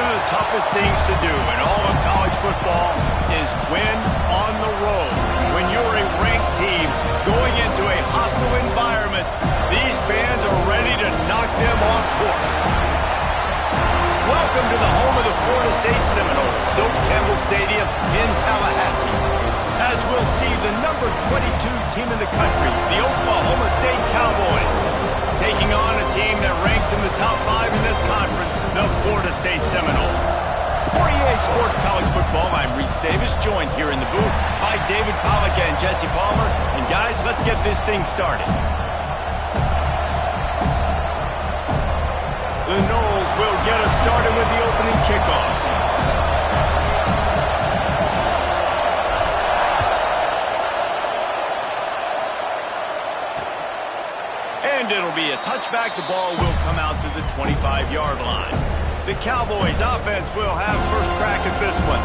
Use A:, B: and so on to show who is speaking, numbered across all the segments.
A: of the toughest things to do in all of college football is win on the road. When you're a ranked team going into a hostile environment, these fans are ready to knock them off course. Welcome to the home of the Florida State Seminoles, Doak Campbell Stadium in Tallahassee. As we'll see the number 22 team in the country, the Oklahoma State Cowboys, taking on a team that ranks in the top 5 in this conference, the Florida State Seminoles. For EA Sports College Football, I'm Reese Davis, joined here in the booth by David Pollack and Jesse Palmer. And guys, let's get this thing started. The Noles will get us started with the opening kickoff. And it'll be a touchback. The ball will come out to the 25-yard line. The Cowboys offense will have first crack at this one.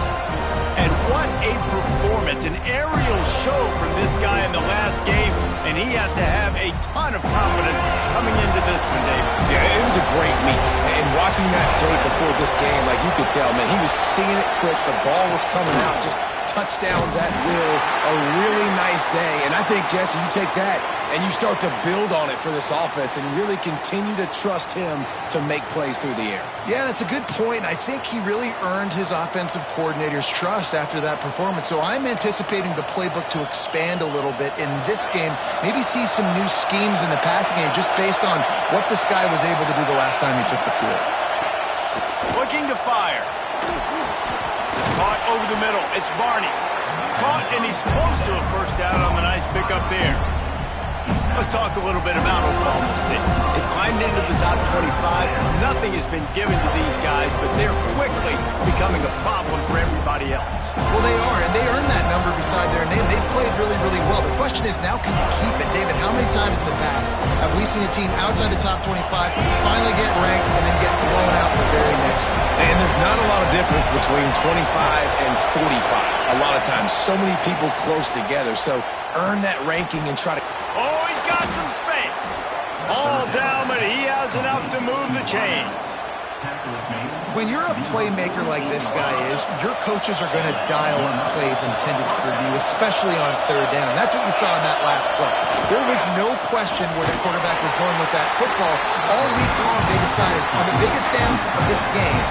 A: And what a performance, an aerial show from this guy in the last game, and he has to have a ton of confidence coming into this one, Dave.
B: Yeah, it was a great week. And watching that tape before this game, like you could tell, man, he was seeing it quick. The ball was coming out, just touchdowns at will. A really nice day. And I think, Jesse, you take that and you start to build on it for this offense and really continue to trust him to make plays through the air.
C: Yeah, that's a good point. I think he really earned his offensive coordinator's trust after that performance. So I'm anticipating the playbook to expand a little bit in this game. Maybe see some new schemes in the passing game just based on what this guy was able to do the last time he took the field.
A: Looking to fire. Caught over the middle. It's Barney. Caught, and he's close to a first down on the nice pickup there. Let's talk a little bit about Oklahoma State. They've climbed into the top 25. Nothing has been given to these guys, but they're quickly becoming a problem for everybody else.
C: Well, they are, and they earned that number beside their name. They've played really, really well. The question is, now can you keep it? David, how many times in the past have we seen a team outside the top 25 finally get ranked and then get blown out the very next one?
B: And there's not a lot of difference between 25 and 45. A lot of times, so many people close together. So earn that ranking and try to...
A: Oh, he's got some space. All down, but he has enough to move the chains.
C: When you're a playmaker like this guy is, your coaches are going to dial on plays intended for you, especially on third down. That's what you saw in that last play. There was no question where the quarterback was going with that football. All week long, they decided on the biggest downs of this game,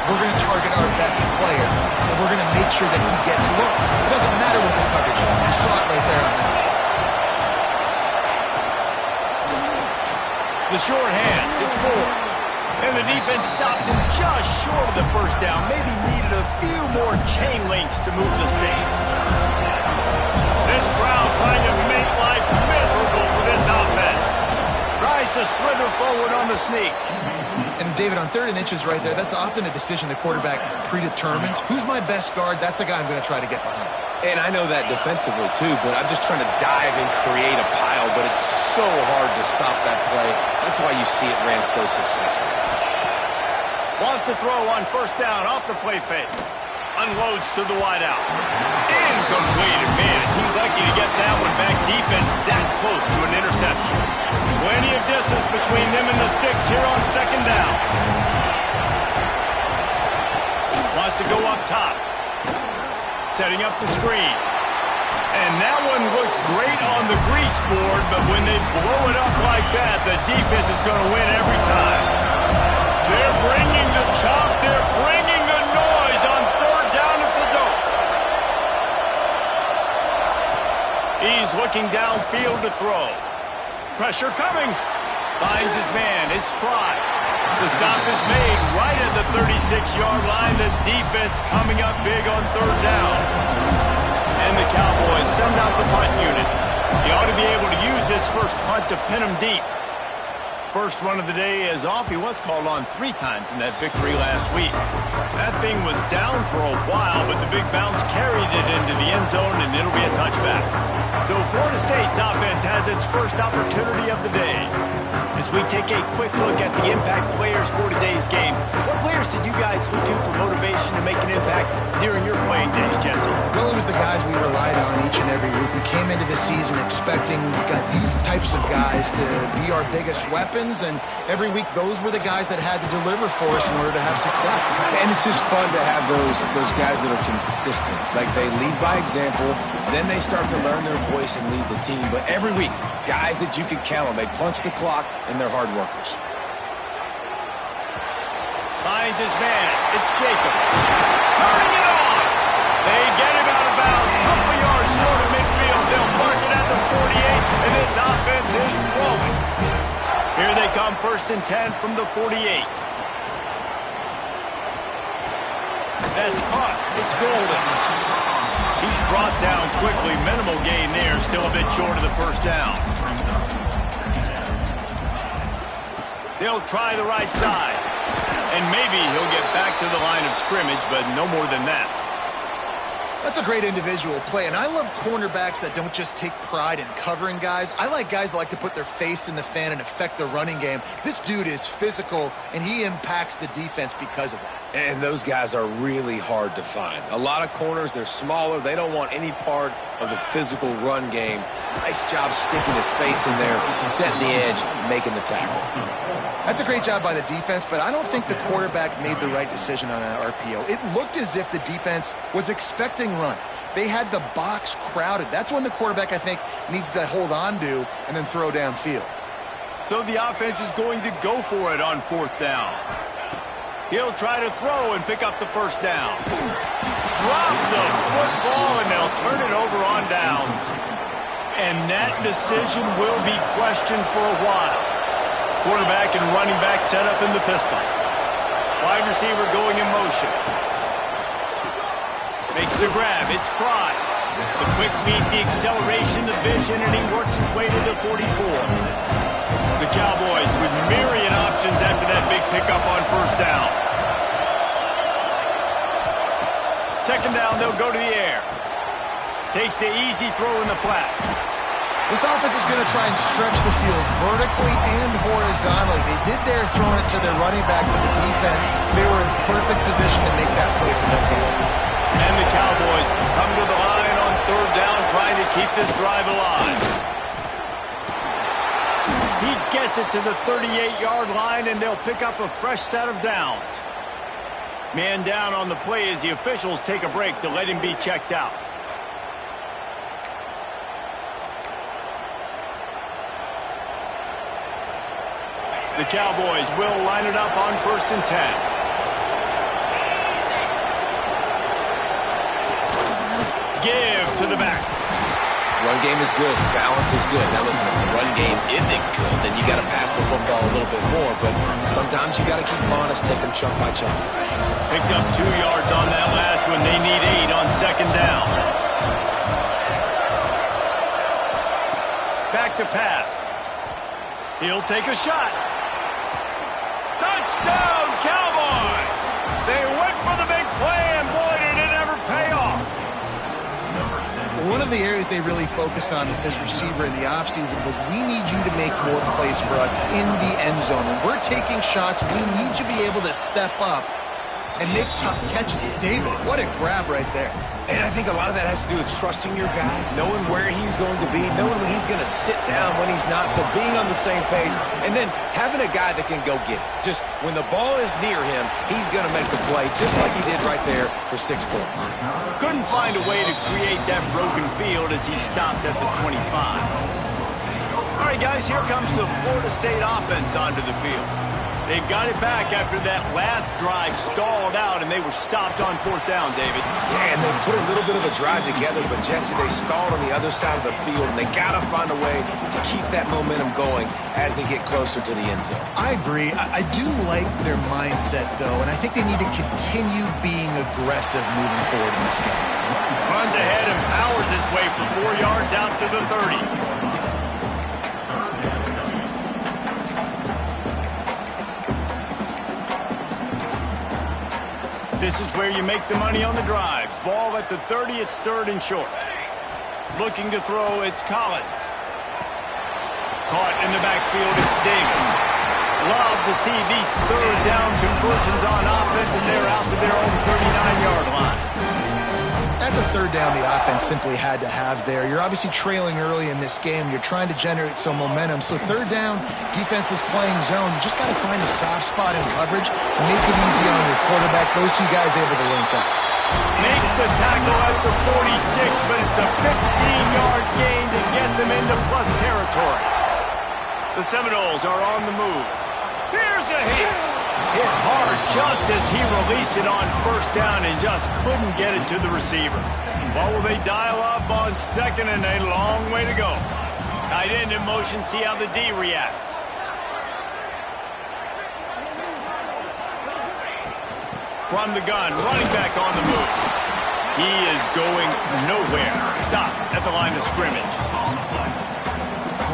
C: we're going to target our best player, and we're going to make sure that he gets looks. It doesn't matter what the coverage is. You saw it right there on that.
A: The short hands, it's 4. And the defense stops him just short of the first down. Maybe needed a few more chain links to move the stakes. This crowd trying to make life miserable for this offense. Tries to slither forward on the sneak.
C: And David, on 3rd and inches right there, that's often a decision the quarterback predetermines. Who's my best guard? That's the guy I'm going to try to get behind.
B: And I know that defensively, too, but I'm just trying to dive and create a pile, but it's so hard to stop that play. That's why you see it ran so successful.
A: Wants to throw on first down off the play fake. Unloads to the wideout. Incomplete. And man, is he lucky to get that one back. Defense that close to an interception. Plenty of distance between them and the sticks here on second down. Wants to go up top. Setting up the screen. And that one looked great on the grease board, but when they blow it up like that, the defense is going to win every time. They're bringing the chop. They're bringing the noise on third down at the Doak. He's looking downfield to throw. Pressure coming. Finds his man. It's Pride. The stop is made right at the 36-yard line. The defense coming up big on third down. And the Cowboys send out the punt unit. He ought to be able to use this first punt to pin him deep. First one of the day is off. He was called on 3 times in that victory last week. That thing was down for a while, but the big bounce carried it into the end zone, and it'll be a touchback. So Florida State's offense has its first opportunity of the day. As we take a quick look at the impact players for today's game, what players did you guys look to for motivation to make an impact during your playing days, Jesse?
C: Well, it was the guys we relied on each and every week. We came into the season expecting these types of guys to be our biggest weapons, and every week those were the guys that had to deliver for us in order to have success.
B: And it's just fun to have those guys that are consistent. Like, they lead by example, then they start to learn their voice and lead the team. But every week, guys that you can count on, they punch the clock, and they're hard workers.
A: Finds his man. It's Jacob. Turning it on. They get him out of bounds. Couple yards short of midfield. They'll mark it at the 48, and this offense is rolling. Here they come, 1st and 10 from the 48. That's caught. It's Golden. He's brought down quickly. Minimal gain there. Still a bit short of the 1st down. They'll try the right side. And maybe he'll get back to the line of scrimmage, but no more than that.
C: That's a great individual play, and I love cornerbacks that don't just take pride in covering guys. I like guys that like to put their face in the fan and affect the running game. This dude is physical, and he impacts the defense because of that.
B: And those guys are really hard to find. A lot of corners, they're smaller. They don't want any part of the physical run game. Nice job sticking his face in there, setting the edge, making the tackle.
C: That's a great job by the defense, but I don't think the quarterback made the right decision on that RPO. It looked as if the defense was expecting run. They had the box crowded. That's when the quarterback, I think, needs to hold on to and then throw downfield.
A: So the offense is going to go for it on 4th down. He'll try to throw and pick up the 1st down. Drop the football, and they'll turn it over on downs. And that decision will be questioned for a while. Quarterback and running back set up in the pistol. Wide receiver going in motion. Makes the grab. It's Pride. The quick feet, the acceleration, the vision, and he works his way to the 44. The Cowboys with myriad options after that big pickup on 1st down. 2nd down, they'll go to the air. Takes the easy throw in the flat.
C: This offense is going to try and stretch the field vertically and horizontally. They did their throwing it to their running back, but the defense, they were in perfect position to make that play for them.
A: And the Cowboys come to the line on 3rd down, trying to keep this drive alive. He gets it to the 38-yard line, and they'll pick up a fresh set of downs. Man down on the play as the officials take a break to let him be checked out. The Cowboys will line it up on 1st and 10. Give to the back.
B: Run game is good. Balance is good. Now listen, if the run game isn't good, then you got to pass the football a little bit more. But sometimes you got to keep them honest, take them chunk by chunk.
A: Picked up 2 yards on that last one. They need 8 on 2nd down. Back to pass. He'll take a shot. Touchdown, Cowboys! They went for the big play, and boy, did it ever pay off.
C: One of the areas they really focused on with this receiver in the offseason was we need you to make more plays for us in the end zone. When we're taking shots, we need you to be able to step up and make tough catches. David, what a grab right there.
B: And I think a lot of that has to do with trusting your guy, knowing where he's going to be, knowing when he's going to sit down, when he's not, so being on the same page, and then having a guy that can go get it. Just when the ball is near him, he's going to make the play, just like he did right there for 6 points.
A: Couldn't find a way to create that broken field as he stopped at the 25. All right, guys, here comes the Florida State offense onto the field. They've got it back after that last drive stalled out, and they were stopped on 4th down, David.
B: Yeah, and they put a little bit of a drive together, but, Jesse, they stalled on the other side of the field, and they got to find a way to keep that momentum going as they get closer to the end zone.
C: I agree. I do like their mindset, though, and I think they need to continue being aggressive moving forward in this game.
A: Runs ahead and powers his way for 4 yards out to the 30. This is where you make the money on the drive. Ball at the 30, it's 3rd and short. Looking to throw, it's Collins. Caught in the backfield, it's Davis. Love to see these 3rd down conversions on offense, and they're out to their own 39-yard line.
C: offense simply had to have there. You're obviously trailing early in this game. You're trying to generate some momentum. So third down, defense is playing zone. You just got to find a soft spot in coverage, make it easy on your quarterback. Those two guys able to link up.
A: Makes the tackle at the 46, but it's a 15-yard gain to get them into plus territory. The Seminoles are on the move. Here's a hit. Hit hard just as he released it on first down and just couldn't get it to the receiver. What will they dial up on second, and a long way to go. Tight end in motion, see how the D reacts. From the gun, running back on the move. He is going nowhere. Stop at the line of scrimmage.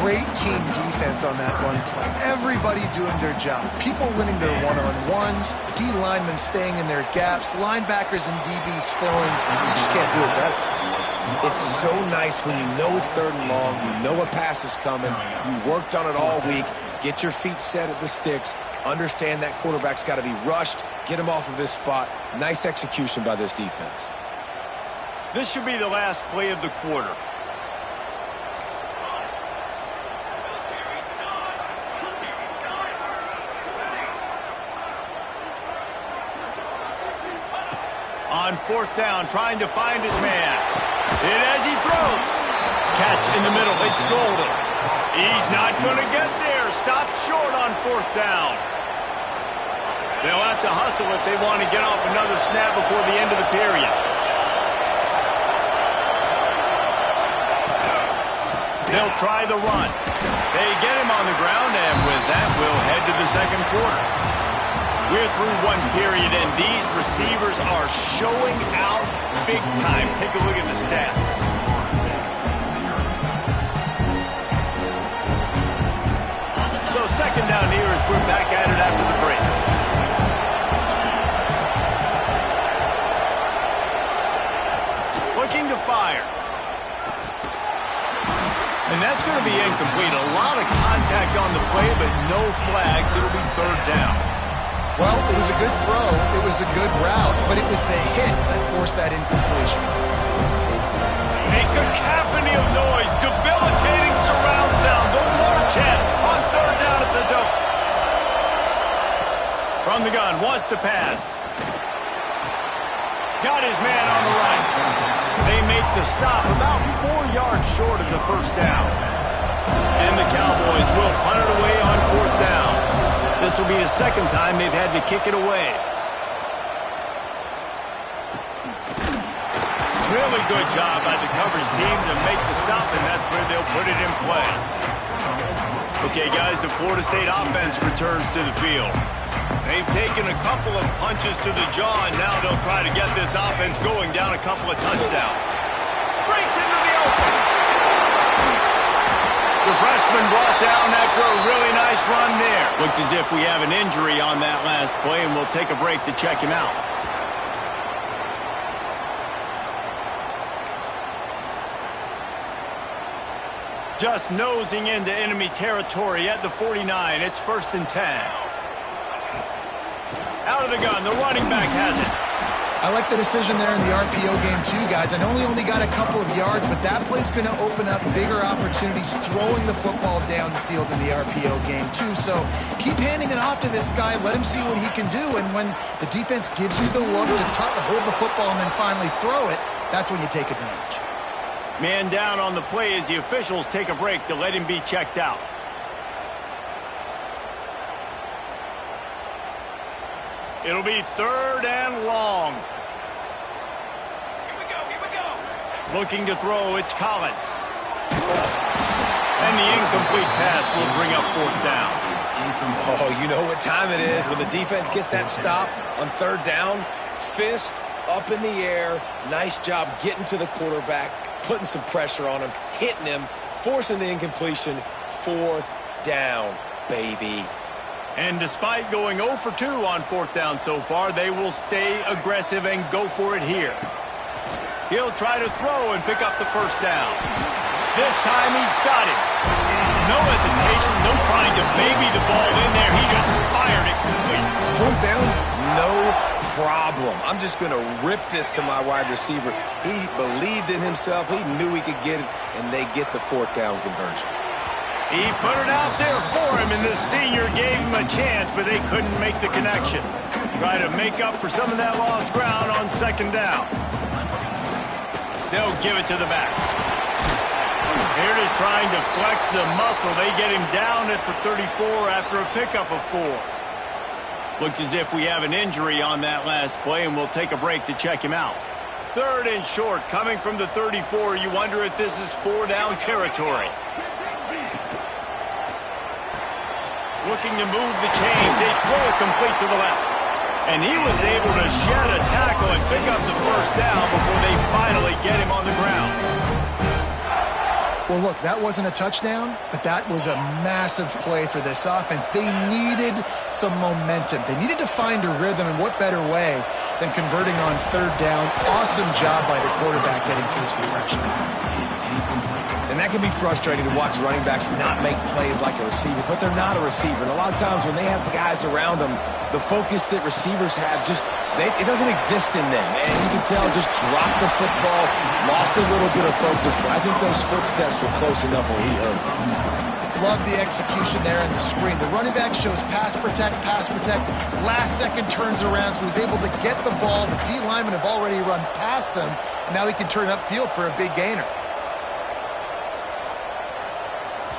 C: Great team defense on that run play. Everybody doing their job. People winning their one-on-ones, D linemen staying in their gaps, linebackers and DBs filling. You just can't do it better.
B: It's so nice when you know it's third and long, you know a pass is coming, you worked on it all week, get your feet set at the sticks, understand that quarterback's got to be rushed, get him off of his spot. Nice execution by this defense.
A: This should be the last play of the quarter. On fourth down, trying to find his man. Hit as he throws. Catch in the middle. It's golden. He's not going to get there. Stopped short on fourth down. They'll have to hustle if they want to get off another snap before the end of the period. They'll try the run. They get him on the ground, and with that, we'll head to the second quarter. We're through one period, and these receivers are showing out big time. Take a look at the stats. So second down here as we're back at it after the break. Looking to fire. And that's going to be incomplete. A lot of contact on the play, but no flags. It'll be third down.
C: Well, it was a good throw, it was a good route, but it was the hit that forced that incompletion.
A: A cacophony of noise, debilitating surround sound, the war chant on third down at the dome. From the gun, wants to pass. Got his man on the right. They make the stop about 4 yards short of the first down. And the Cowboys will punt it away on fourth down. This will be the second time they've had to kick it away. Really good job by the coverage team to make the stop, and that's where they'll put it in play. Okay, guys, the Florida State offense returns to the field. They've taken a couple of punches to the jaw, and now they'll try to get this offense going down a couple of touchdowns. Breaks into the open. The freshman brought down after a really nice run there. Looks as if we have an injury on that last play, and we'll take a break to check him out. Just nosing into enemy territory at the 49. It's 1st and 10. Out of the gun, the running back has it.
C: I like the decision there in the RPO game too, guys. I know he only got a couple of yards, but that play's going to open up bigger opportunities throwing the football down the field in the RPO game too. So keep handing it off to this guy. Let him see what he can do. And when the defense gives you the look to hold the football and then finally throw it, that's when you take advantage.
A: Man down on the play as the officials take a break to let him be checked out. It'll be third and long. Here we go. Looking to throw, it's Collins. And the incomplete pass will bring up fourth down.
B: Oh, you know what time it is when the defense gets that stop on third down. Fist up in the air. Nice job getting to the quarterback, putting some pressure on him, hitting him, forcing the incompletion. Fourth down, baby.
A: And despite going 0 for 2 on fourth down so far, they will stay aggressive and go for it here. He'll try to throw and pick up the first down. This time he's got it. No hesitation, no trying to baby the ball in there. He just fired it complete.
B: Fourth down, no problem. I'm just going to rip this to my wide receiver. He believed in himself. He knew he could get it, and they get the fourth down conversion.
A: He put it out there for him, and the senior gave him a chance, but they couldn't make the connection. Try to make up for some of that lost ground on second down. They'll give it to the back. Here it is trying to flex the muscle. They get him down at the 34 after a pickup of 4. Looks as if we have an injury on that last play, and we'll take a break to check him out. 3rd and short, coming from the 34. You wonder if this is 4-down territory. Looking to move the chains. They throw it complete to the left. And he was able to shed a tackle and pick up the first down before they finally get him on the ground.
C: Well, look, that wasn't a touchdown, but that was a massive play for this offense. They needed some momentum. They needed to find a rhythm, and what better way than converting on 3rd down. Awesome job by the quarterback getting through his progression.
B: And that can be frustrating to watch running backs not make plays like a receiver, but they're not a receiver. And a lot of times when they have the guys around them, the focus that receivers have it doesn't exist in them. And you can tell just dropped the football, lost a little bit of focus, but I think those footsteps were close enough where he heard them.
C: Love the execution there in the screen. The running back shows pass protect. Last second turns around, so he's able to get the ball. The D linemen have already run past him, and now he can turn upfield for a big gainer.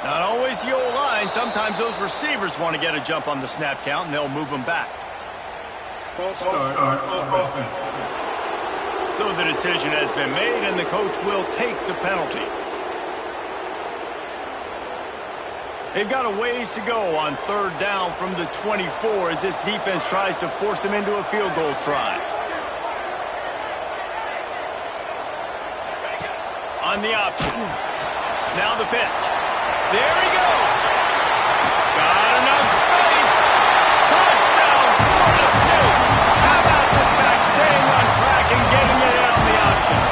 A: Not always the old line. Sometimes those receivers want to get a jump on the snap count, and they'll move them back.
D: False start on offense.
A: So the decision has been made, and the coach will take the penalty. They've got a ways to go on 3rd down from the 24 as this defense tries to force them into a field goal try. On the option. Now the pitch. There he goes. Got enough space. Touchdown, Florida State. How about this back staying on track and getting it on the option?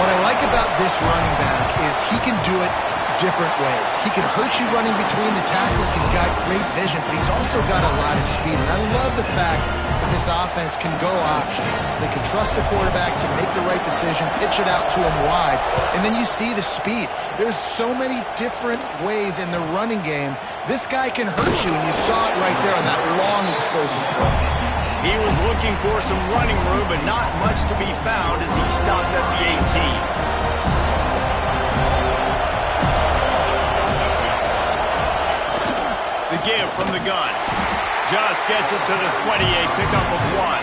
C: What I like about this running back is he can do it different ways. He can hurt you running between the tackles. He's got great vision, but he's also got a lot of speed. And I love the fact that this offense can go option. They can trust the quarterback to make the right decision, pitch it out to him wide, and then you see the speed. There's so many different ways in the running game. This guy can hurt you, and you saw it right there on that long, explosive play.
A: He was looking for some running room, but not much to be found as he stopped at the 18. The give from the gun. Just gets it to the 28, pickup of 1.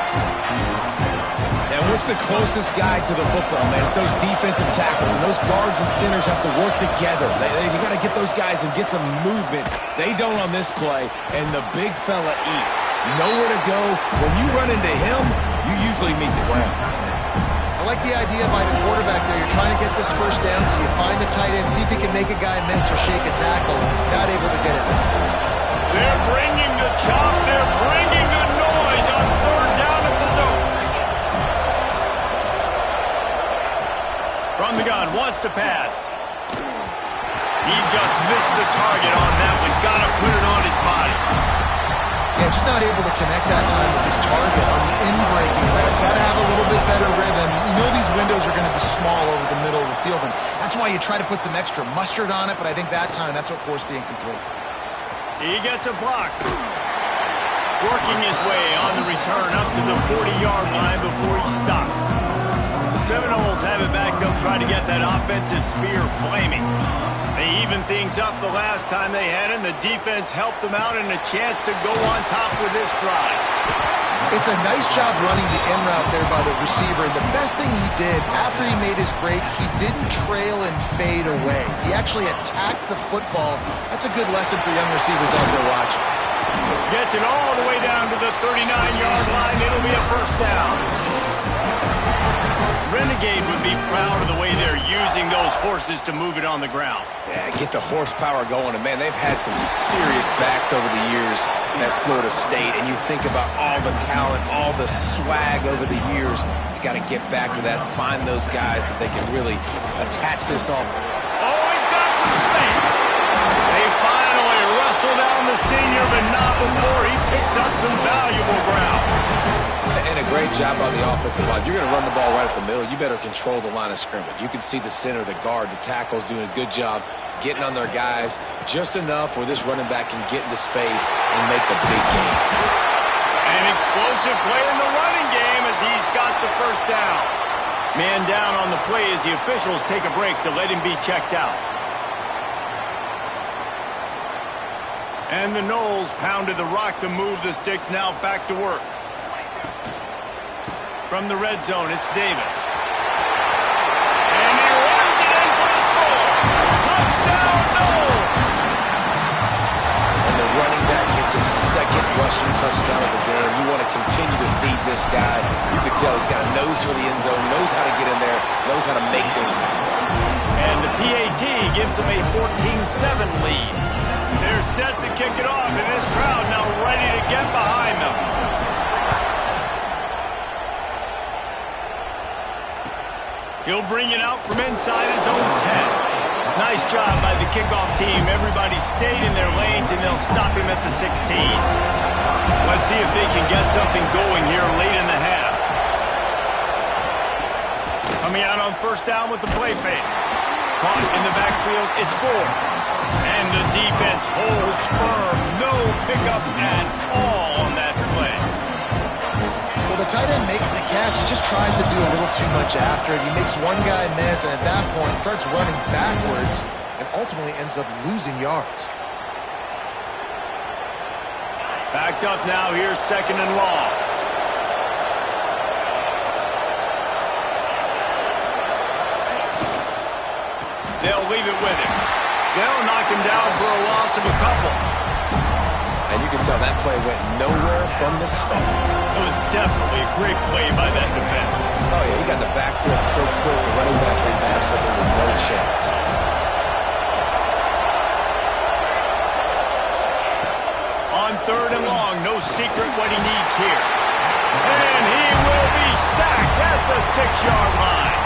B: And what's the closest guy to the football, man? It's those defensive tackles, and those guards and centers have to work together. They got to get those guys and get some movement. They don't on this play, and the big fella eats. Nowhere to go. When you run into him, you usually meet the ground.
C: I like the idea by the quarterback there. You're trying to get this first down, so you find the tight end, see if he can make a guy miss or shake a tackle. Not able to get it.
A: They're bringing the chop. They're bringing the noise on 3rd down at the dome. From the gun, wants to pass. He just missed the target on that one. Got to put it on his body.
C: Yeah, just not able to connect that time with his target on the in-breaking route. Got to have a little bit better rhythm. You know these windows are going to be small over the middle of the field, and that's why you try to put some extra mustard on it, but I think that time that's what forced the incomplete.
A: He gets a block. Working his way on the return up to the 40-yard line before he stops. The Seminoles have it back. They'll try to get that offensive spear flaming. They even things up the last time they had it, and the defense helped them out and a chance to go on top with this drive.
C: It's a nice job running the in route there by the receiver. And the best thing he did after he made his break, he didn't trail and fade away. He actually attacked the football. That's a good lesson for young receivers out there watching.
A: Gets it all the way down to the 39-yard line. It'll be a first down. Renegade would be proud of the way they're using those horses to move it on the ground.
B: Yeah, get the horsepower going. And, man, they've had some serious backs over the years at Florida State. And you think about all the talent, all the swag over the years. You got to get back to that, find those guys that they can really attach this off.
A: Oh, he's got some space. They finally wrestle down the senior, but not before he picks up some valuable ground.
B: And a great job on the offensive line. If you're going to run the ball right at the middle, you better control the line of scrimmage. You can see the center, the guard, the tackles doing a good job getting on their guys just enough where this running back can get into space and make the big game.
A: An explosive play in the running game as he's got the first down. Man down on the play as the officials take a break to let him be checked out. And the Knowles pounded the rock to move the sticks, now back to work. From the red zone, it's Davis. And he runs it in for the score. Touchdown, Knowles!
B: And the running back gets his second rushing touchdown of the game. You want to continue to feed this guy. You can tell he's got a nose for the end zone, knows how to get in there, knows how to make things happen.
A: And the PAT gives him a 14-7 lead. They're set to kick it off, and this crowd now ready to get behind them. He'll bring it out from inside his own 10. Nice job by the kickoff team. Everybody stayed in their lanes, and they'll stop him at the 16. Let's see if they can get something going here late in the half. Coming out on first down with the play fake. Caught in the backfield, it's 4. And the defense holds firm. No pickup at all on that play.
C: Well, the tight end makes the catch. He just tries to do a little too much after it. He makes one guy miss, and at that point starts running backwards and ultimately ends up losing yards.
A: Backed up now. Here's second and long. They'll leave it with him. They'll knock him down for a loss of a couple.
B: And you can tell that play went nowhere from the start.
A: It was definitely a great play by that defender.
B: Oh, yeah, he got the backfield so quick, the running back had absolutely no chance.
A: On third and long, no secret what he needs here. And he will be sacked at the 6-yard line.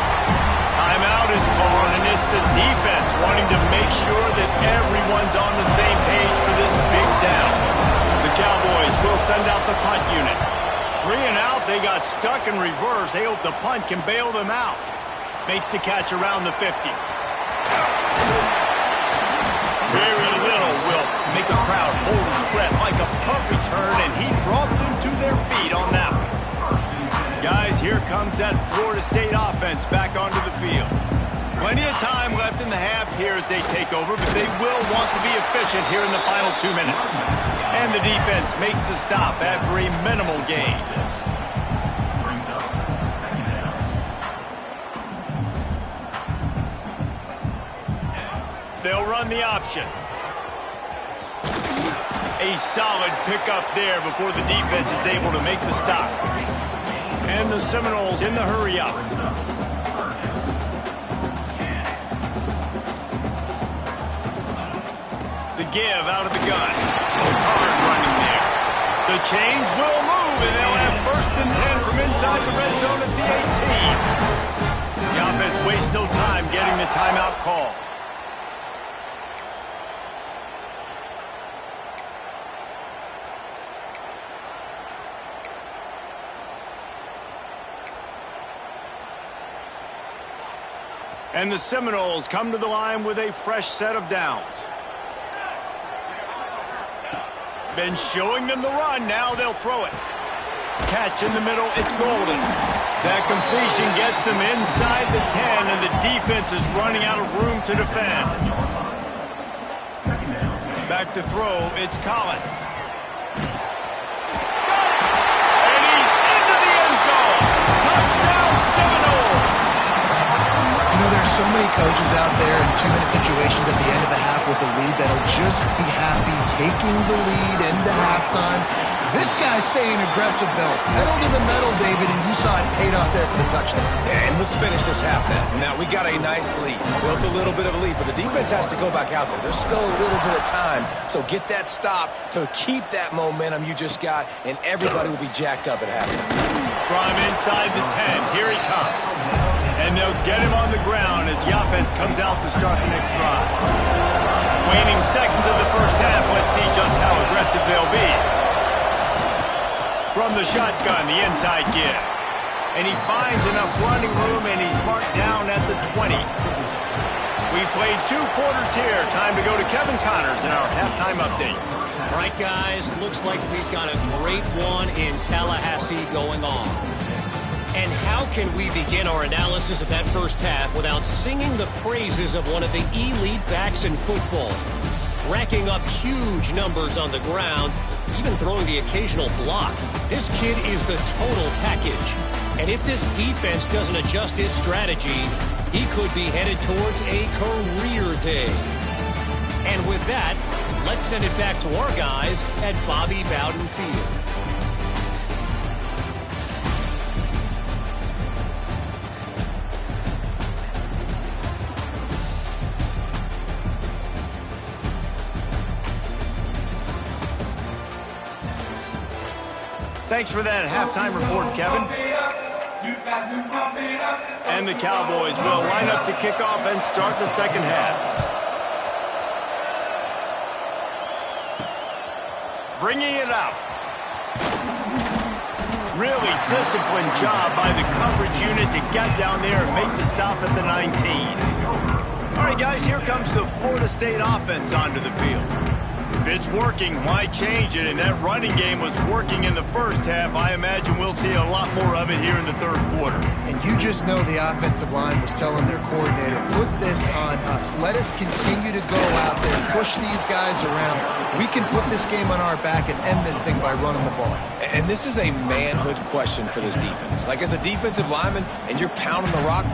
A: Timeout is called, and it's the defense wanting to make sure that everyone's on the same page for this big down. The Cowboys will send out the punt unit. 3 and out, they got stuck in reverse. They hope the punt can bail them out. Makes the catch around the 50. Very little will make a crowd hold its breath like a punt return, and he brought them to their feet on that one. Guys, here comes that Florida State offense back onto the field. Plenty of time left in the half here as they take over, but they will want to be efficient here in the final 2 minutes. And the defense makes the stop after a minimal gain. They'll run the option. A solid pickup there before the defense is able to make the stop. And the Seminoles in the hurry-up. The give out of the gun. Hard running there. The chains will move, and they'll have first and 10 from inside the red zone at the 18. The offense wastes no time getting the timeout call. And the Seminoles come to the line with a fresh set of downs. Been showing them the run, now they'll throw it. Catch in the middle, it's golden. That completion gets them inside the 10, and the defense is running out of room to defend. Back to throw, it's Collins. And he's into the end zone. Touchdown, Seminoles.
C: You know, there's so many coaches out there in 2-minute situations at the end of the half with a lead that'll just be happy taking the lead into halftime. This guy's staying aggressive, though. Pedal to the metal, David, and you saw it paid off there for the touchdown.
B: And let's finish this half now. Now, we got a nice lead. Built a little bit of a lead, but the defense has to go back out there. There's still a little bit of time, so get that stop to keep that momentum you just got, and everybody will be jacked up at halftime.
A: From inside the 10, here he comes. And they'll get him on the ground as the offense comes out to start the next drive. Waning seconds of the first half, let's see just how aggressive they'll be. From the shotgun, the inside give. And he finds enough running room, and he's marked down at the 20. We've played 2 quarters here. Time to go to Kevin Connors in our halftime update.
E: All right, guys, looks like we've got a great one in Tallahassee going on. And how can we begin our analysis of that first half without singing the praises of one of the elite backs in football? Racking up huge numbers on the ground, even throwing the occasional block. This kid is the total package. And if this defense doesn't adjust its strategy, he could be headed towards a career day. And with that, let's send it back to our guys at Bobby Bowden Field.
A: Thanks for that halftime report, Kevin. And the Cowboys will line up to kick off and start the second half. Bringing it out. Really disciplined job by the coverage unit to get down there and make the stop at the 19. All right, guys, here comes the Florida State offense onto the field. If it's working, why change it? And that running game was working in the first half. I imagine we'll see a lot more of it here in the third quarter.
C: And you just know the offensive line was telling their coordinator, put this on us. Let us continue to go out there, push these guys around. We can put this game on our back and end this thing by running the ball.
B: And this is a manhood question for this defense. Like, as a defensive lineman, and you're pounding the rock,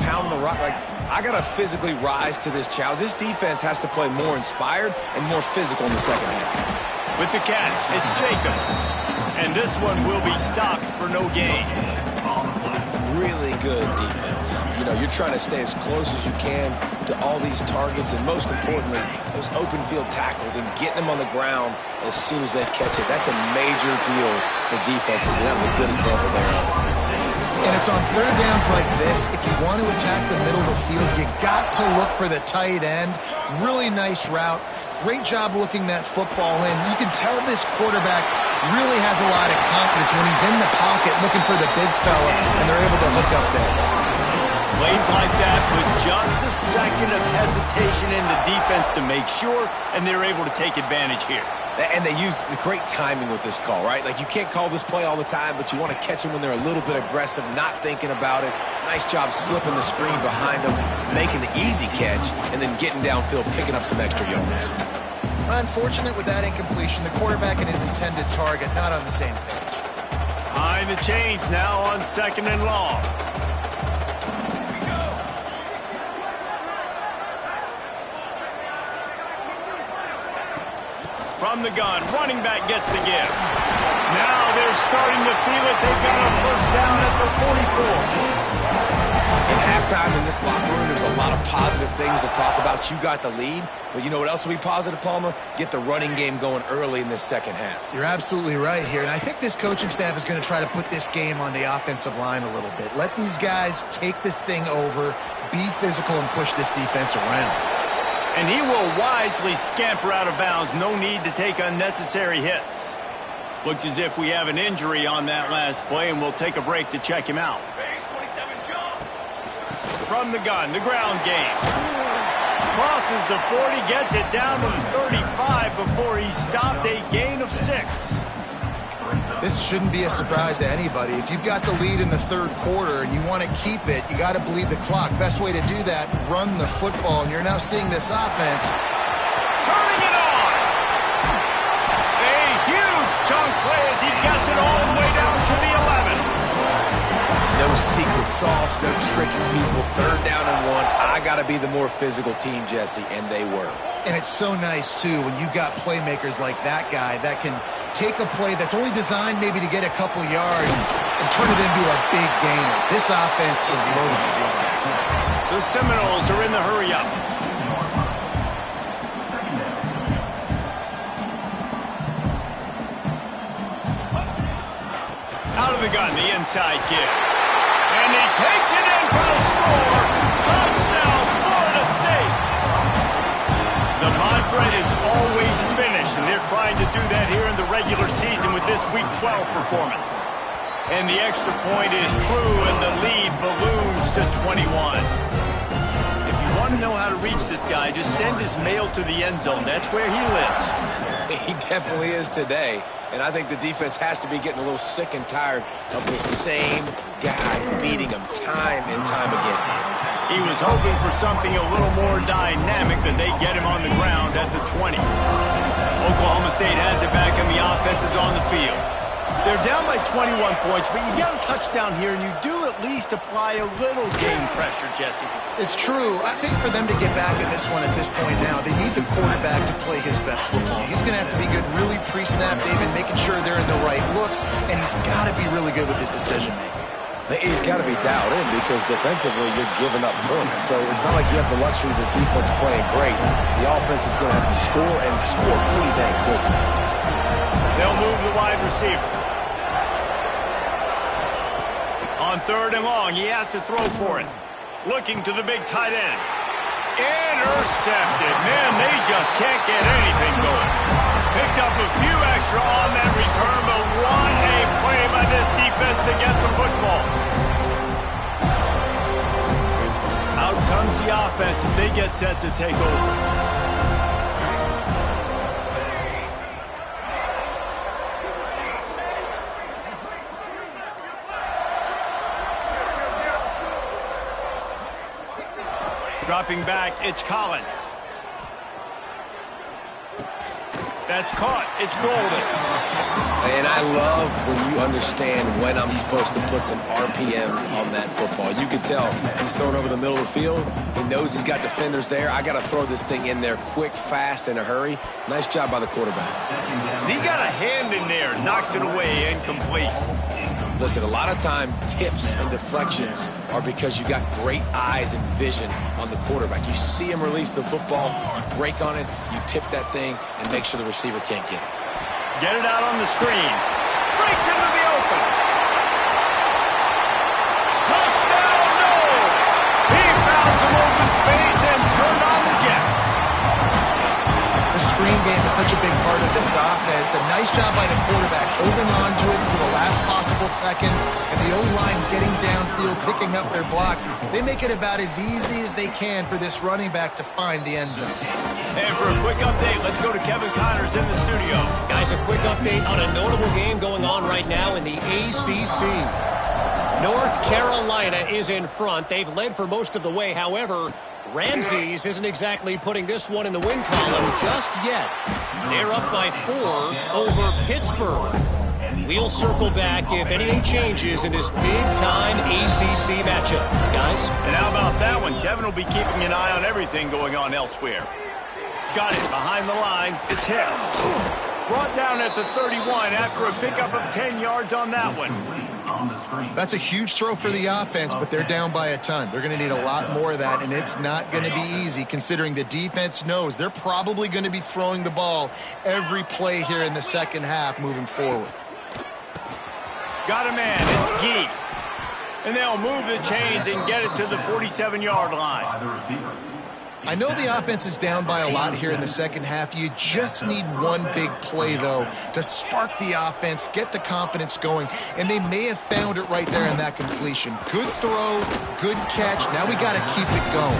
B: like, I got to physically rise to this challenge. This defense has to play more inspired and more physical in the second half.
A: With the catch, it's Jacob. And this one will be stopped for no gain.
B: Really good defense. You know, you're trying to stay as close as you can to all these targets, and most importantly, those open field tackles and getting them on the ground as soon as they catch it. That's a major deal for defenses, and that was a good example there of it.
C: And it's on third downs like this. If you want to attack the middle of the field, you got to look for the tight end. Really nice route. Great job looking that football in. You can tell this quarterback really has a lot of confidence when he's in the pocket looking for the big fella, and they're able to hook up there.
A: Plays like that with just a second of hesitation in the defense to make sure, and they're able to take advantage here.
B: And they use the great timing with this call, right? Like, you can't call this play all the time, but you want to catch them when they're a little bit aggressive, not thinking about it. Nice job slipping the screen behind them, making the easy catch, and then getting downfield, picking up some extra yards.
C: Unfortunate with that incompletion. The quarterback and his intended target not on the same page.
A: Behind the chains now on 2nd and long. From the gun, running back gets the give. Now they're starting to feel it. They've got a first down at the 44.
B: At halftime in this locker room, there's a lot of positive things to talk about. You got the lead, but you know what else will be positive, Palmer? Get the running game going early in this second half.
C: You're absolutely right here, and I think this coaching staff is going to try to put this game on the offensive line a little bit. Let these guys take this thing over, be physical, and push this defense around.
A: And he will wisely scamper out of bounds. No need to take unnecessary hits. Looks as if we have an injury on that last play, and we'll take a break to check him out. From the gun, the ground game. Crosses the 40, gets it down to the 35 before he stopped, a gain of 6.
C: This shouldn't be a surprise to anybody. If you've got the lead in the third quarter and you want to keep it, you got to bleed the clock. Best way to do that, run the football. And you're now seeing this offense
A: turning it on. A huge chunk play as he gets it all the way down to the 11.
B: No secret sauce, no tricking people. Third down and 1. I got to be the more physical team, Jesse, and they were.
C: And it's so nice, too, when you've got playmakers like that guy that can take a play that's only designed maybe to get a couple yards and turn it into a big gainer. This offense is loaded with runs.
A: The Seminoles are in the hurry-up. Out of the gun, the inside give. And he takes it in for the score. Touchdown, Florida State. The mantra is always finish, and they're trying to do that here in the regular season with this Week 12 performance. And the extra point is true, and the lead balloons to 21. If you want to know how to reach this guy, just send his mail to the end zone. That's where he lives.
B: He definitely is today. And I think the defense has to be getting a little sick and tired of the same guy beating him time and time again.
A: He was hoping for something a little more dynamic than they get him on the ground at the 20. Oklahoma State has it back, and the offense is on the field. They're down by 21 points, but you get a touchdown here, and you do at least apply a little game pressure, Jesse.
C: It's true. I think for them to get back in this one at this point now, they need the quarterback to play his best football. He's going to have to be good really pre-snap, David, making sure they're in the right looks, and he's got to be really good with his decision-making.
B: He's got to be dialed in because defensively you're giving up points. So it's not like you have the luxury of your defense playing great. The offense is going to have to score and score pretty dang quickly.
A: They'll move the wide receiver. On 3rd and long, he has to throw for it. Looking to the big tight end. Intercepted. Man, they just can't get anything going. Picked up a few extra on that return, but what a play by this defense to get the football. Out comes the offense as they get set to take over. Dropping back, it's Collins. That's caught. It's golden.
B: And I love when you understand when I'm supposed to put some RPMs on that football. You can tell he's throwing over the middle of the field. He knows he's got defenders there. I got to throw this thing in there quick, fast, in a hurry. Nice job by the quarterback.
A: He got a hand in there, knocks it away, incomplete.
B: Listen, a lot of time, tips and deflections are because you got great eyes and vision on the quarterback. You see him release the football, you break on it, you tip that thing, and make sure the receiver can't get it.
A: Get it out on the screen. Breaks into the open. Touchdown, no! He found some open space and turned on the Jets.
C: The screen game is such a big part of this offense. A nice job by the quarterback holding on to it until the last possible second, and the O-line getting downfield, picking up their blocks. They make it about as easy as they can for this running back to find the end zone.
A: And for a quick update, let's go to Kevin Connors in the studio.
E: Guys, a quick update on a notable game going on right now in the ACC. North Carolina is in front. They've led for most of the way. However, Ramses isn't exactly putting this one in the win column just yet. They're up by 4 over Pittsburgh. We'll circle back if anything changes in this big-time ACC matchup. Guys?
A: And how about that one? Kevin will be keeping an eye on everything going on elsewhere. Got it behind the line. It's hits. Brought down at the 31 after a pickup of 10 yards on that one.
C: That's a huge throw for the offense, but they're down by a ton. They're going to need a lot more of that, and it's not going to be easy considering the defense knows they're probably going to be throwing the ball every play here in the second half moving forward.
A: Got a man. It's Gee. And they'll move the chains and get it to the 47-yard line.
C: I know the offense is down by a lot here in the second half. You just need one big play, though, to spark the offense, get the confidence going, and they may have found it right there in that completion. Good throw, good catch. Now we got to keep it going.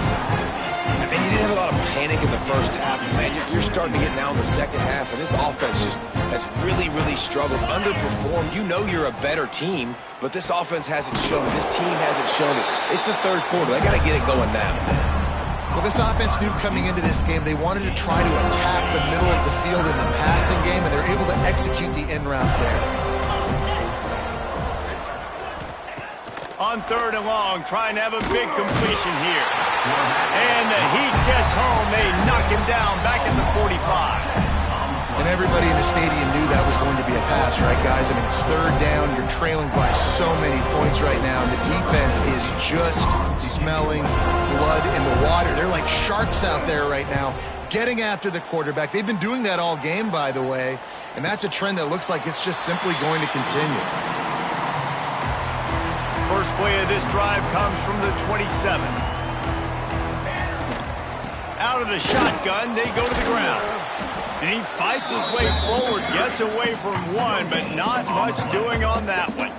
B: And you didn't have a lot of panic in the first half. Man, you're starting to get now in the second half, and this offense just has really, really struggled, underperformed. You know you're a better team, but this offense hasn't shown it. This team hasn't shown it. It's the third quarter. They got to get it going now.
C: Well, this offense knew coming into this game they wanted to try to attack the middle of the field in the passing game, and they're able to execute the end route there.
A: On 3rd and long, trying to have a big completion here. And the Heat gets home. They knock him down back at the 45.
C: And everybody in the stadium knew that was going to be a pass, right, guys? I mean, it's 3rd down. You're trailing by so many points right now, and the defense is just smelling blood in the water. They're like sharks out there right now, getting after the quarterback. They've been doing that all game, by the way, and that's a trend that looks like it's just simply going to continue.
A: First play of this drive comes from the 27. Out of the shotgun, they go to the ground. And he fights his way forward, gets away from one, but not much doing on that one.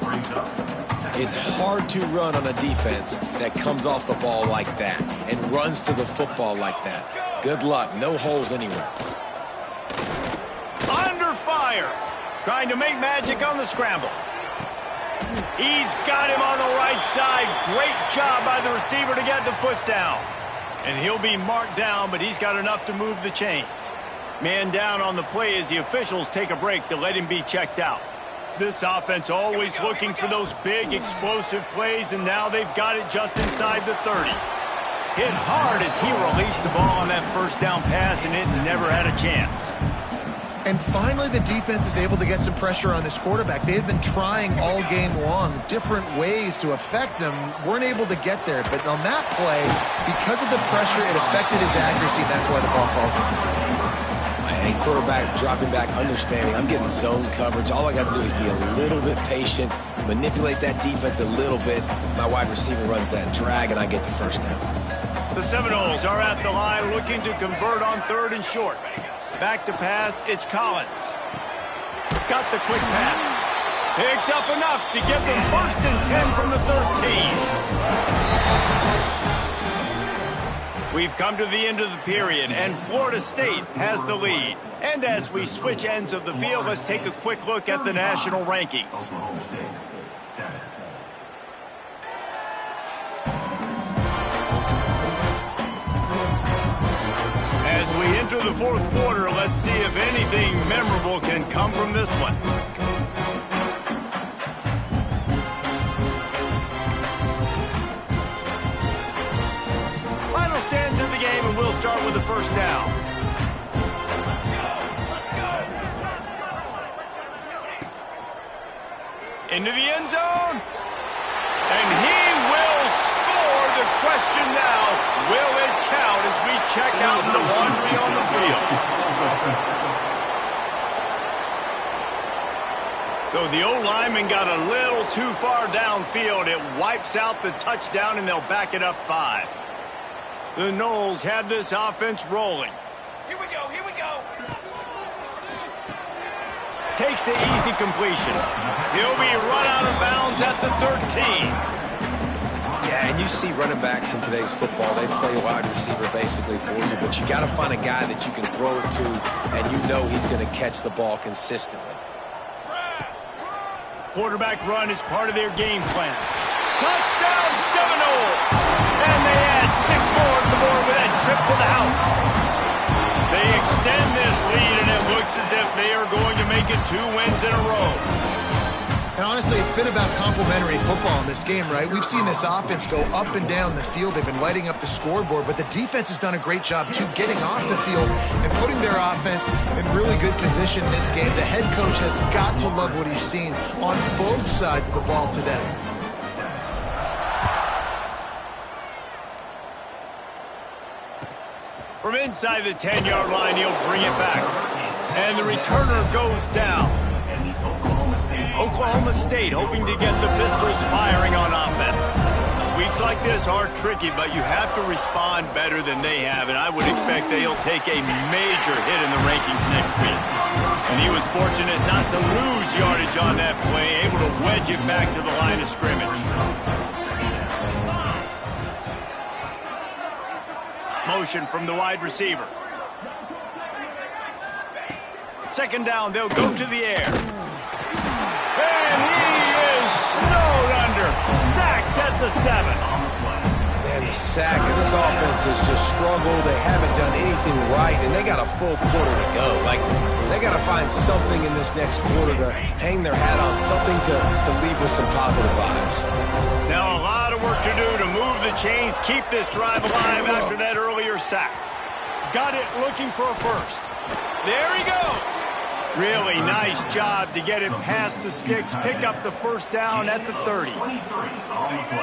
B: It's hard to run on a defense that comes off the ball like that and runs to the football like that. Good luck. No holes anywhere.
A: Under fire. Trying to make magic on the scramble. He's got him on the right side. Great job by the receiver to get the foot down. And he'll be marked down, but he's got enough to move the chains. Man down on the play as the officials take a break to let him be checked out. This offense always looking for those big, explosive plays, and now they've got it just inside the 30. Hit hard as he released the ball on that first down pass, and it never had a chance.
C: And finally, the defense is able to get some pressure on this quarterback. They had been trying all game long different ways to affect him. Weren't able to get there. But on that play, because of the pressure, it affected his accuracy. That's why the ball falls in.
B: And quarterback dropping back, understanding I'm getting zone coverage. All I got to do is be a little bit patient, manipulate that defense a little bit. My wide receiver runs that drag, and I get the first down.
A: The Seminoles are at the line looking to convert on 3rd and short. Back to pass, it's Collins. Got the quick pass. Picks up enough to give them 1st and 10 from the 13. We've come to the end of the period, and Florida State has the lead. And as we switch ends of the field, let's take a quick look at the national rankings. As we enter the 4th quarter, let's see if anything memorable can come from this one. Final stands in the game, and we'll start with the first down. Into the end zone. And he will score. The question now, will it count as we check out the laundry on the field? So the O-lineman got a little too far downfield. It wipes out the touchdown, and they'll back it up 5. The Noles have this offense rolling.
E: Here we go, here we go.
A: Takes the easy completion. He'll be run out of bounds at the 13.
B: Yeah, and you see running backs in today's football, they play wide receiver basically for you, but you got to find a guy that you can throw it to, and you know he's going to catch the ball consistently.
A: Quarterback run is part of their game plan. Touchdown Seminoles! And they add 6 more to the board with that trip to the house. They extend this lead, and it looks as if they are going to make it 2 wins in a row.
C: And honestly, it's been about complementary football in this game, right? We've seen this offense go up and down the field. They've been lighting up the scoreboard, but the defense has done a great job, too, getting off the field and putting their offense in really good position in this game. The head coach has got to love what he's seen on both sides of the ball today.
A: From inside the 10-yard line, he'll bring it back. And the returner goes down. Oklahoma State hoping to get the Pistols firing on offense. Weeks like this are tricky, but you have to respond better than they have, and I would expect they'll take a major hit in the rankings next week. And he was fortunate not to lose yardage on that play, able to wedge it back to the line of scrimmage. Motion from the wide receiver. 2nd down, they'll go to the air. And he is snowed under. Sacked at the 7.
B: Man, the sack of this offense has just struggled. They haven't done anything right, and they got a full quarter to go. Like, they got to find something in this next quarter to hang their hat on, something to leave with some positive vibes.
A: Now a lot of work to do to move the chains, keep this drive alive after that earlier sack. Got it looking for a first. There he goes. Really nice job to get it past the sticks, pick up the first down at the 30.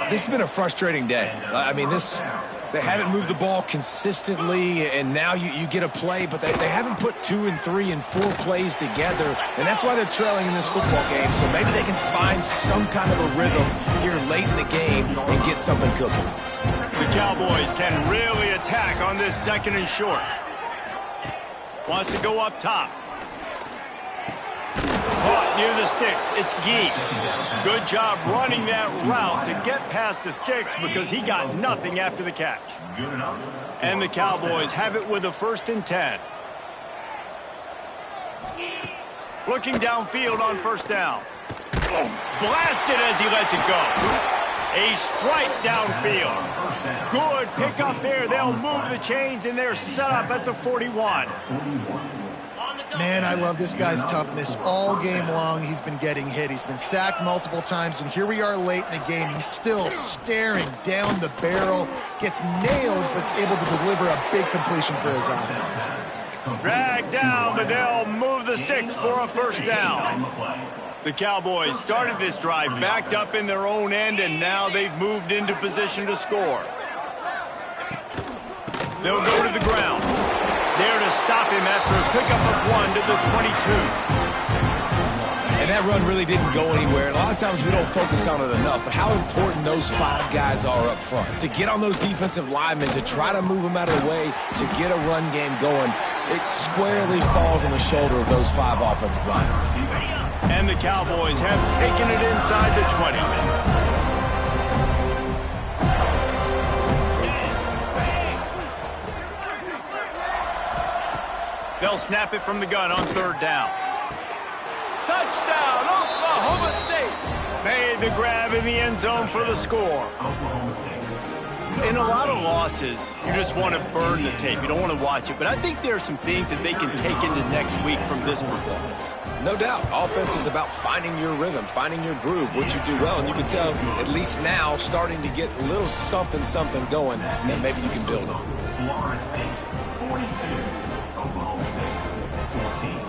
B: This has been a frustrating day. I mean, they haven't moved the ball consistently, and now you get a play, but they haven't put 2 and 3 and 4 plays together, and that's why they're trailing in this football game. So maybe they can find some kind of a rhythm here late in the game and get something cooking.
A: The Cowboys can really attack on this 2nd and short. Wants to go up top. Caught near the sticks. It's Gee. Good job running that route to get past the sticks because he got nothing after the catch. And the Cowboys have it with a 1st and 10. Looking downfield on 1st down. Blasted as he lets it go. A strike downfield. Good pickup there. They'll move the chains, and they're set up at the 41.
C: Man, I love this guy's toughness. All game long, he's been getting hit. He's been sacked multiple times, and here we are late in the game. He's still staring down the barrel, gets nailed, but's able to deliver a big completion for his offense.
A: Dragged down, but they'll move the sticks for a 1st down. The Cowboys started this drive backed up in their own end, and now they've moved into position to score. They'll go to the ground. There to stop him after a pickup of 1 to the 22.
B: And that run really didn't go anywhere. And a lot of times we don't focus on it enough, but how important those 5 guys are up front. To get on those defensive linemen, to try to move them out of the way, to get a run game going, it squarely falls on the shoulder of those 5 offensive linemen.
A: And the Cowboys have taken it inside the 20. They'll snap it from the gun on 3rd down. Touchdown, Oklahoma State! Made the grab in the end zone for the score. In a lot of losses, you just want to burn the tape. You don't want to watch it. But I think there are some things that they can take into next week from this performance.
B: No doubt. Offense is about finding your rhythm, finding your groove, what you do well. And you can tell, at least now, starting to get a little something going that maybe you can build on.
F: Florida State, 42. Oklahoma State, 14.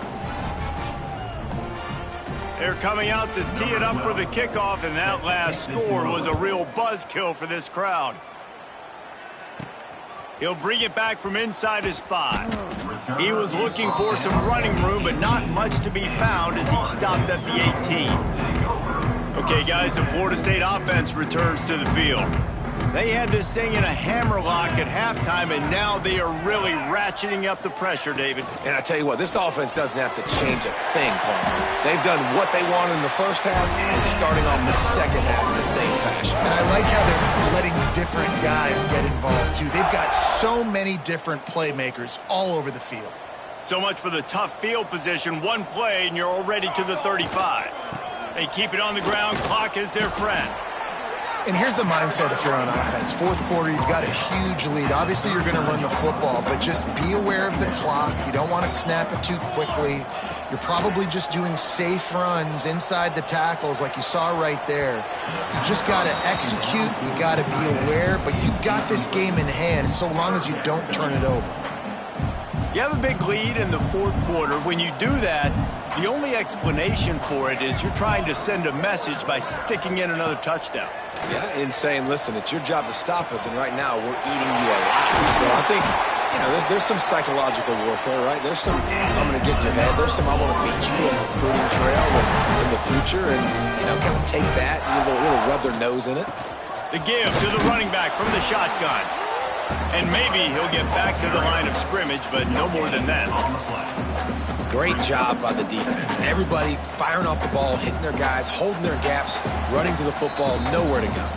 A: They're coming out to tee it up for the kickoff, and that last score was a real buzzkill for this crowd. He'll bring it back from inside his 5. He was looking for some running room, but not much to be found as he stopped at the 18. Okay, guys, the Florida State offense returns to the field. They had this thing in a hammerlock at halftime, and now they are really ratcheting up the pressure, David.
B: And I tell you what, this offense doesn't have to change a thing, Paul. They've done what they wanted in the 1st half and starting off the 2nd half in the same fashion.
C: And I like how they're letting different guys get involved, too. They've got so many different playmakers all over the field.
A: So much for the tough field position. One play, and you're already to the 35. They keep it on the ground. Clock is their friend.
C: And here's the mindset if you're on offense. 4th quarter, you've got a huge lead. Obviously, you're going to run the football, but just be aware of the clock. You don't want to snap it too quickly. You're probably just doing safe runs inside the tackles like you saw right there. You just got to execute. You got to be aware, but you've got this game in hand so long as you don't turn it over.
A: You have a big lead in the 4th quarter. When you do that, the only explanation for it is you're trying to send a message by sticking in another touchdown.
B: Yeah, and saying, listen, it's your job to stop us, and right now we're eating you alive. So I think, you know, there's some psychological warfare, right? There's some, I'm going to get in your head. There's some, I want to beat you on the recruiting trail in the future, and, you know, kind of take that and a little rub their nose in it.
A: The give to the running back from the shotgun. And maybe he'll get back to the line of scrimmage, but no more than that.
B: Great job by the defense. Everybody firing off the ball, hitting their guys, holding their gaps, running to the football, nowhere to go.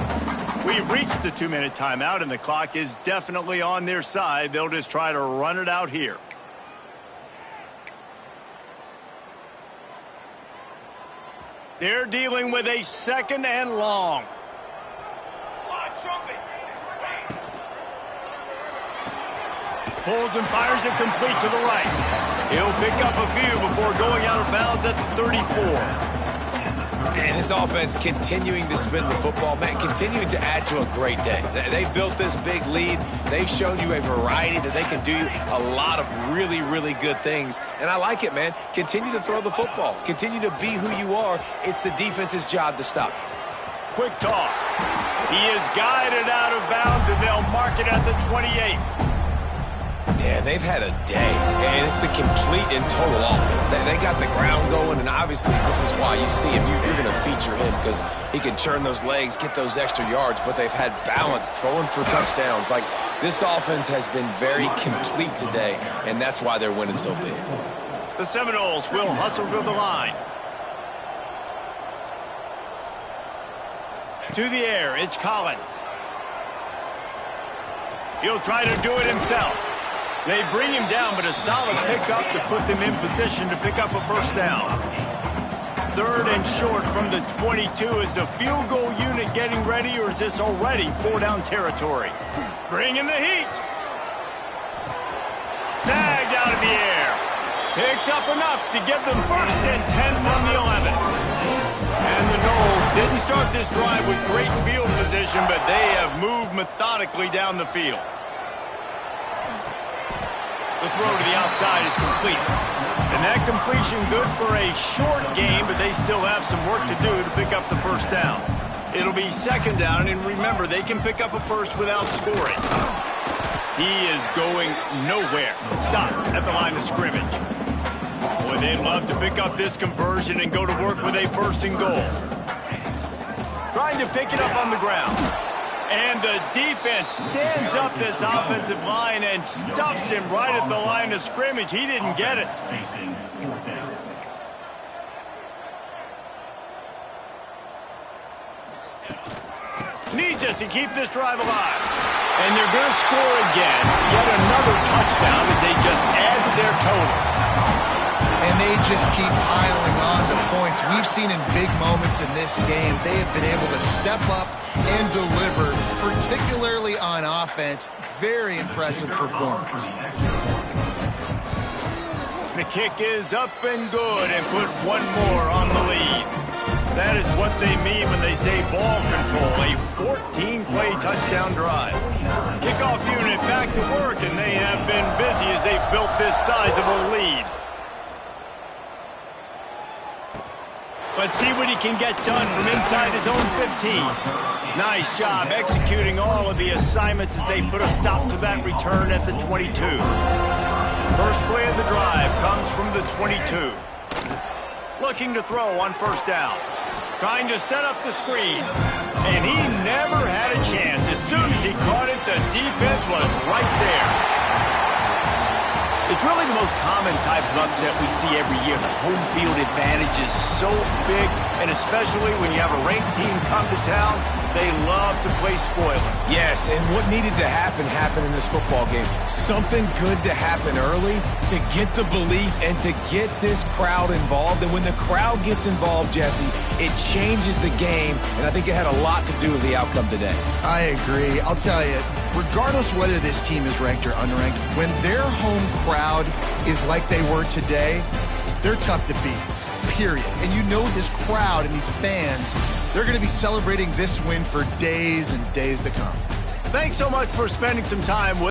A: We've reached the 2-minute timeout, and the clock is definitely on their side. They'll just try to run it out here. They're dealing with a 2nd and long. Pulls and fires it complete to the right. He'll pick up a few before going out of bounds at the 34.
B: And this offense continuing to spin the football, man, continuing to add to a great day. They've built this big lead. They've shown you a variety that they can do a lot of really, really good things. And I like it, man. Continue to throw the football. Continue to be who you are. It's the defense's job to stop you.
A: Quick toss. He is guided out of bounds, and they'll mark it at the 28.
B: Yeah, they've had a day, and it's the complete and total offense. They got the ground going, and obviously this is why you see him. You're going to feature him because he can churn those legs, get those extra yards, but they've had balance, throwing for touchdowns. Like, this offense has been very complete today, and that's why they're winning so big.
A: The Seminoles will hustle to the line. To the air, it's Collins. He'll try to do it himself. They bring him down, but a solid pickup to put them in position to pick up a first down. 3rd and short from the 22. Is the field goal unit getting ready, or is this already 4-down territory? Bring in the heat. Snagged out of the air. Picks up enough to give them 1st and 10 from the 11. And the Noles didn't start this drive with great field position, but they have moved methodically down the field. The throw to the outside is complete. And that completion good for a short game, but they still have some work to do to pick up the first down. It'll be 2nd down, and remember, they can pick up a first without scoring. He is going nowhere. Stop at the line of scrimmage. Boy, they'd love to pick up this conversion and go to work with a 1st and goal. Trying to pick it up on the ground. And the defense stands up this offensive line and stuffs him right at the line of scrimmage. He didn't get it. Needs it to keep this drive alive. And they're going to score again. Yet another touchdown as they just add to their total.
C: And they just keep piling on the points. We've seen in big moments in this game, they have been able to step up and deliver, particularly on offense. Very impressive performance.
A: The kick is up and good, and put one more on the lead. That is what they mean when they say ball control, a 14-play touchdown drive. Kickoff unit back to work, and they have been busy as they've built this sizable lead. Let's see what he can get done from inside his own 15. Nice job executing all of the assignments as they put a stop to that return at the 22. First play of the drive comes from the 22. Looking to throw on 1st down. Trying to set up the screen. And he never had a chance. As soon as he caught it, the defense was right there. It's really the most common type of upset we see every year. The home field advantage is so big, and especially when you have a ranked team come to town, they love to play spoiler.
B: Yes, and what needed to happen happened in this football game. Something good to happen early to get the belief and to get this crowd involved. And when the crowd gets involved, Jesse, it changes the game, and I think it had a lot to do with the outcome today.
C: I agree. I'll tell you, regardless whether this team is ranked or unranked, when their home crowd is like they were today, they're tough to beat, period. And you know this crowd and these fans, they're going to be celebrating this win for days and days to come.
A: Thanks so much for spending some time with